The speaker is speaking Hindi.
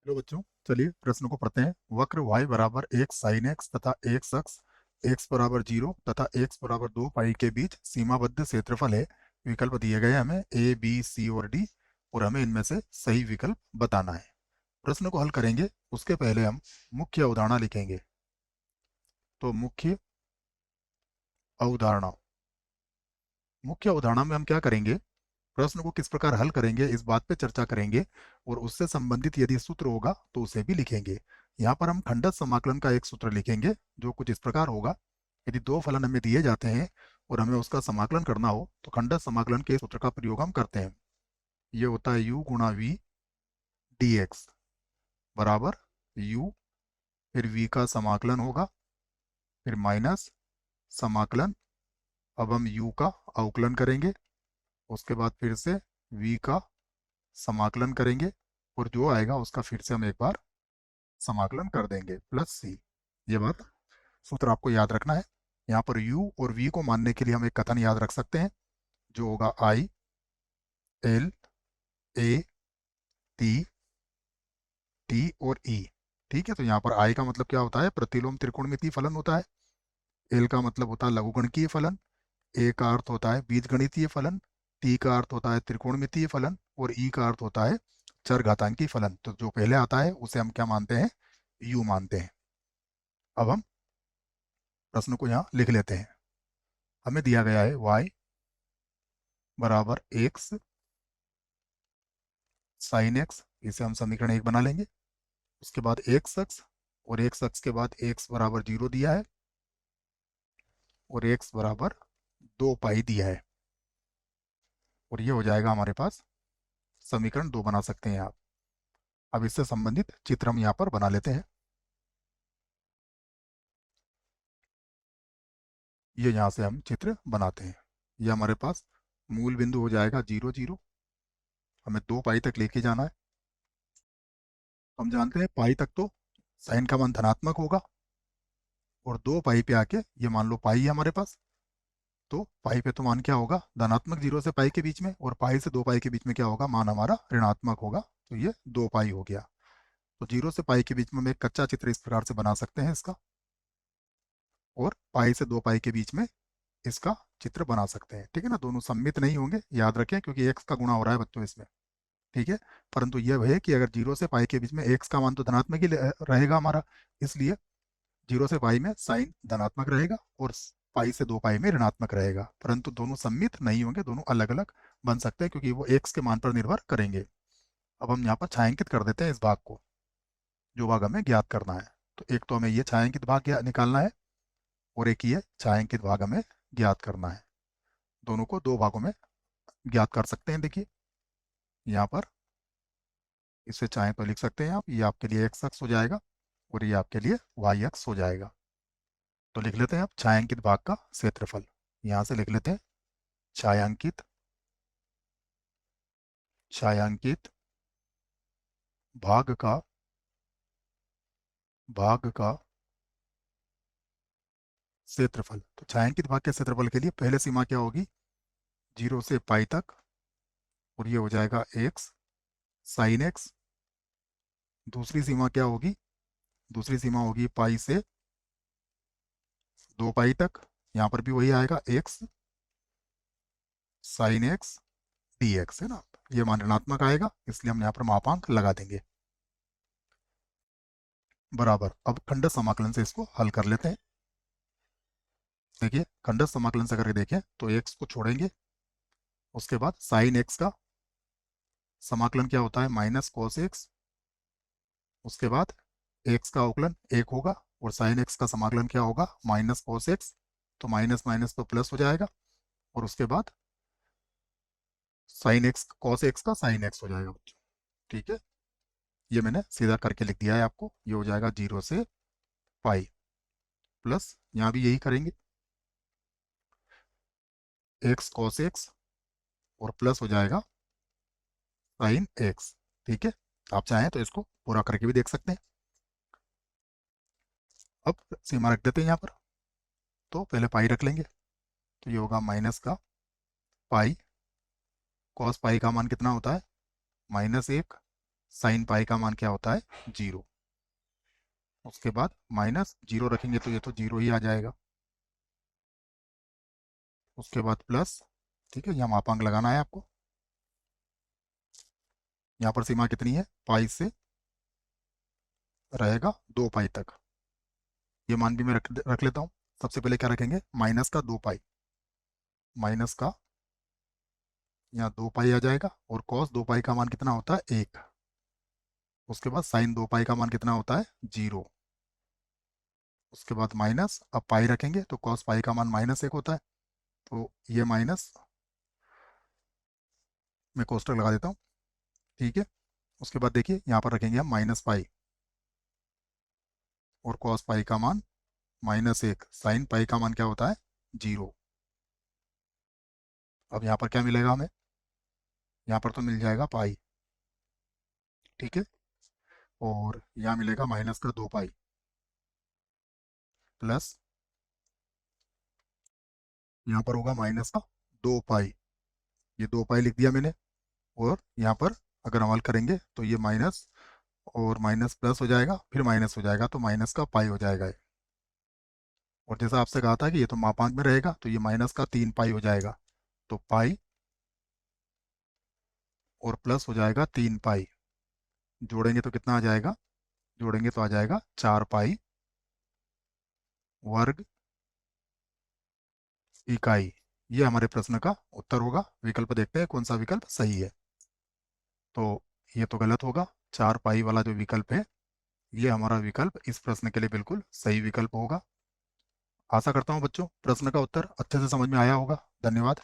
हेलो बच्चों, चलिए प्रश्न को पढ़ते हैं। वक्र y बराबर 1 sin x तथा x अक्ष x बराबर 0 तथा x बराबर 2 पाई के बीच सीमाबद्ध क्षेत्रफल है। विकल्प दिए गए हमें a b c और d और हमें इनमें से सही विकल्प बताना है। प्रश्न को हल करेंगे उसके पहले हम मुख्य अवधारणा लिखेंगे। तो मुख्य अवधारणा में हम क्या करेंगे, प्रश्न को किस प्रकार हल करेंगे इस बात पे चर्चा करेंगे और उससे संबंधित यदि सूत्र होगा तो उसे भी लिखेंगे। यहाँ पर हम खंडत समाकलन का एक सूत्र लिखेंगे जो कुछ इस प्रकार होगा। यदि दो फलन हमें दिए जाते हैं और हमें उसका समाकलन करना हो तो खंडत समाकलन के सूत्र का प्रयोग हम करते हैं। ये होता है u गुणा v dx बराबर u, फिर v का समाकलन होगा, फिर माइनस समाकलन। अब हम u का अवकलन करेंगे, उसके बाद फिर से v का समाकलन करेंगे और जो आएगा उसका फिर से हम एक बार समाकलन कर देंगे प्लस c। ये बात सूत्र आपको याद रखना है। यहाँ पर u और v को मानने के लिए हम एक कथन याद रख सकते हैं जो होगा I L A T T और E। ठीक है, तो यहाँ पर I का मतलब क्या होता है, प्रतिलोम त्रिकोणमितीय फलन होता है। L का मतलब होता है लघुगणकीय फलन। A का अर्थ होता है बीजगणितीय फलन। T का अर्थ होता है त्रिकोणमितीय फलन और E का अर्थ होता है चरघातांकी फलन। तो जो पहले आता है उसे हम क्या मानते हैं, U मानते हैं। अब हम प्रश्न को यहाँ लिख लेते हैं। हमें दिया गया है y बराबर x sin x, इसे हम समीकरण 1 बना लेंगे। उसके बाद x अक्ष और x अक्ष के बाद x बराबर 0 दिया है और x बराबर 2 पाई दिया है और ये हो जाएगा हमारे पास समीकरण 2 बना सकते हैं आप। अब इससे संबंधित चित्र हम यहाँ पर बना लेते हैं। ये यहाँ से हम चित्र बनाते हैं। ये हमारे पास मूल बिंदु हो जाएगा 0 0। हमें 2 पाई तक लेके जाना है। हम जानते हैं पाई तक तो साइन का मान धनात्मक होगा और 2 पाई पे आके ये मान लो पाई है हमारे पास, तो पाई पे तो मान क्या होगा, धनात्मक 0 से पाई के बीच में, और पाई से 2 पाई के बीच में क्या होगा, मान हमारा ऋणात्मक होगा। तो ये 2 पाई हो गया। तो 0 से पाई के बीच में हम एक कच्चा चित्र इस प्रकार से बना सकते हैं इसका, और पाई से 2 पाई के बीच में इसका चित्र बना सकते हैं। ठीक है ना, दोनों सममित नहीं होंगे, याद रखें, क्योंकि एक्स का गुणा हो रहा है बच्चों इसमें। ठीक है, परंतु यह है कि अगर 0 से पाई के बीच में एक्स का मान तो धनात्मक ही रहेगा हमारा, इसलिए 0 से पाई में साइन धनात्मक रहेगा और पाई से 2 पाई में ऋणात्मक रहेगा। परंतु दोनों सममित नहीं होंगे, दोनों अलग अलग बन सकते हैं क्योंकि वो एक्स के मान पर निर्भर करेंगे। अब हम यहाँ पर छायांकित कर देते हैं इस भाग को, जो भाग हमें ज्ञात करना है। तो एक तो हमें ये छायांकित भाग निकालना है और एक ये छायांकित भाग हमें ज्ञात करना है। दोनों को दो भागों में ज्ञात कर सकते हैं। देखिए यहाँ पर इसे चाहें तो लिख सकते हैं आप, ये आपके लिए एक्स अक्ष हो जाएगा और ये आपके लिए वाई अक्ष हो जाएगा। तो लिख लेते हैं आप छायांकित भाग का क्षेत्रफल। यहाँ से लिख लेते हैं छायांकित छायांकित भाग का क्षेत्रफल। तो छायांकित भाग के क्षेत्रफल के लिए पहले सीमा क्या होगी, 0 से पाई तक, और ये हो जाएगा एक्स साइन एक्स। दूसरी सीमा क्या होगी, दूसरी सीमा होगी पाई से 2 पाई तक, यहाँ पर भी वही आएगा x sine x D x, है ना। ये मान ऋणात्मक आएगा इसलिए हम यहाँ पर मापांक लगा देंगे बराबर। अब खंडक समाकलन से इसको हल कर लेते हैं। देखिए खंडक समाकलन से करके देखें तो एक्स को छोड़ेंगे, उसके बाद साइन एक्स का समाकलन क्या होता है, माइनस कॉस एक्स। उसके बाद एक्स का अवकलन 1 होगा और साइन एक्स का समाकलन क्या होगा, माइनस कॉस एक्स। तो माइनस माइनस तो प्लस हो जाएगा और उसके बाद साइन एक्स कॉस एक्स का साइन एक्स हो जाएगा बच्चों। ठीक है, ये मैंने सीधा करके लिख दिया है आपको। ये हो जाएगा 0 से पाई, प्लस यहाँ भी यही करेंगे एक्स कॉस एक्स और प्लस हो जाएगा साइन एक्स। ठीक है, आप चाहें तो इसको पूरा करके भी देख सकते हैं। अब सीमा रख देते हैं यहाँ पर। तो पहले पाई रख लेंगे, तो ये होगा माइनस का पाई, कॉस पाई का मान कितना होता है, -1 साइन पाई का मान क्या होता है, 0। उसके बाद माइनस 0 रखेंगे तो ये तो 0 ही आ जाएगा। उसके बाद प्लस, ठीक है, यहाँ मापांक लगाना है आपको। यहाँ पर सीमा कितनी है, पाई से रहेगा 2 पाई तक। ये मान भी मैं रख लेता हूँ। सबसे पहले क्या रखेंगे, माइनस का 2 पाई, माइनस का यहाँ 2 पाई आ जाएगा, और कॉस 2 पाई का मान कितना होता है, 1। उसके बाद साइन 2 पाई का मान कितना होता है, 0। उसके बाद माइनस, अब पाई रखेंगे तो कॉस पाई का मान -1 होता है, तो ये माइनस, मैं कोष्टक लगा देता हूँ, ठीक है। उसके बाद देखिए यहाँ पर रखेंगे हम -पाई, और कॉस पाई का मान -1, साइन पाई का मान क्या होता है, 0। अब यहाँ पर क्या मिलेगा हमें, यहाँ पर तो मिल जाएगा पाई, ठीक है, और यहाँ मिलेगा माइनस का 2 पाई, प्लस यहाँ पर होगा माइनस का 2 पाई, ये 2 पाई लिख दिया मैंने। और यहाँ पर अगर हम हल करेंगे तो ये माइनस और माइनस प्लस हो जाएगा, फिर माइनस हो जाएगा, तो माइनस का पाई हो जाएगा ये। और जैसा आपसे कहा था कि ये तो मापांक में रहेगा, तो ये माइनस का 3 पाई हो जाएगा, तो पाई और प्लस हो जाएगा 3 पाई, जोड़ेंगे तो कितना आ जाएगा, जोड़ेंगे तो आ जाएगा 4 पाई वर्ग इकाई। ये हमारे प्रश्न का उत्तर होगा। विकल्प देखते हैं कौन सा विकल्प सही है। तो ये तो गलत होगा, 4 पाई वाला जो विकल्प है, ये हमारा विकल्प इस प्रश्न के लिए बिल्कुल सही विकल्प होगा। आशा करता हूँ बच्चों प्रश्न का उत्तर अच्छे से समझ में आया होगा। धन्यवाद।